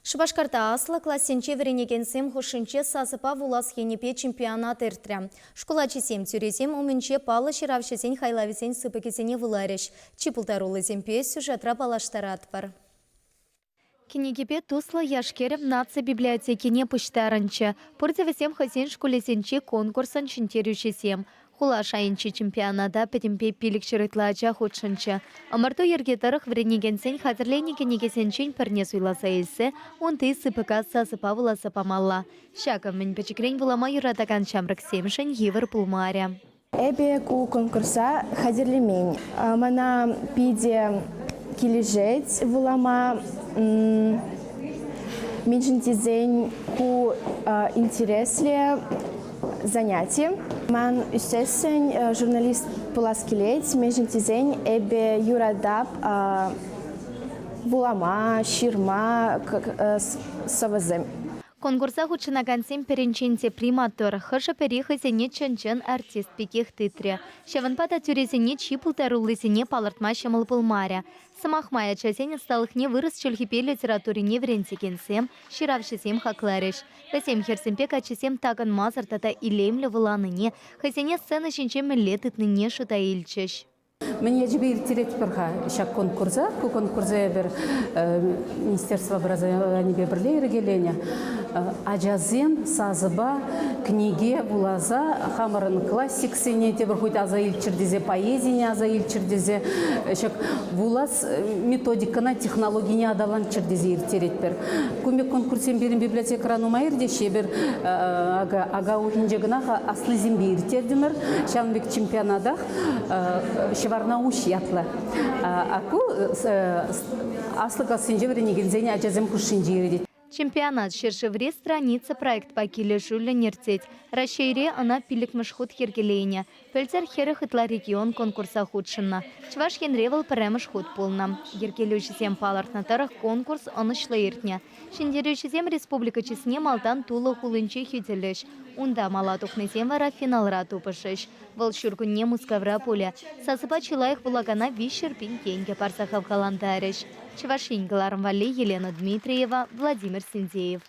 Шыбашкарта аслы классенче веренегенсем хушинче сазыпа вулас енепе чемпионат эртря. Школа чесем тюрезем уменче палы ширавшесен хайлавесен сыпыкесене выларыш. Чипултарулы земпе сюжетра балаштарат бар. Кенегепе туслы яшкерев нация библиотекине пыштарынчы. Пырдевесем хасен школесенче конкурсан чинтерюшесем. Хула шайынчы чемпионада петемпе пилік шырытлача худшынчы. Амарту ергетарых вренегенсен хазырлейне кенегесенчен пірне суйласа есі, он ты сыпыка сасыпа выласа памалла. Шакам мен печекрен вылама юратаган шамрак семшен евер пулмаря. Эбе ку конкурса хазырлемень. Мана пиде килежеть вылама меньшинтизень ку интересле занятие. Ман естественно журналист поласкилеть, межентизень эбе юрадап булама, ширма, савазем. Конкурса худшынагансем перенченсе приматор, хыша перехызене чын-чын артист пекех тытре. Шаванпата тюрезене чипултарулызене палартма шамыл пылмаря. Самахмая часене сталыхне вырыс чөлхипе литературине вренсекенсем, ширавшесем хакларыш. Весем херсемпе качесем таган мазартата илемлі выланыне, хазене сцена шинчем летытныне шыта илчеш. Мен ежбе иртерет бірға шак конкурса, ку конкурса бір Министерство образования бірлері келене. Ажазем, сазыба, книге, булаза, хамарын классик сене, те бір хоть аза илчірдезе, поэзия аза илчірдезе, шак булаз методикана технологияне адалан чірдезе иртерет бір. Көмек конкурсен берін библиотекаран умайырде, шебір ага ухинжегінаға аслы зембе иртердімір, шанбек чемпионадах, Шеварнауш ятлы. Аку аслыка сенжевері негензене ажазем кушинжері. Чемпионат шершевре страница проект пакиле жулі нерцеть. Расшире она пилік мышхуд хергелейне. Пельцер херых итла регион конкурса худшынна. Чваш хенревал премыш худ полна. Ергелюшесем палартнатарах конкурс анышлы иртне. Шендерюшесем республика чесне малтан тулы хулынче хюделеш. Унда мала тухнесем вара финалра тупышыш. Вал шуркунне мускавра пуля. Сасыпа чилаях вулагана вишер пинкенге парсахав каландарыш. Чвашингаларм Вали, Елена Дмитриева, Владимир Синдеев.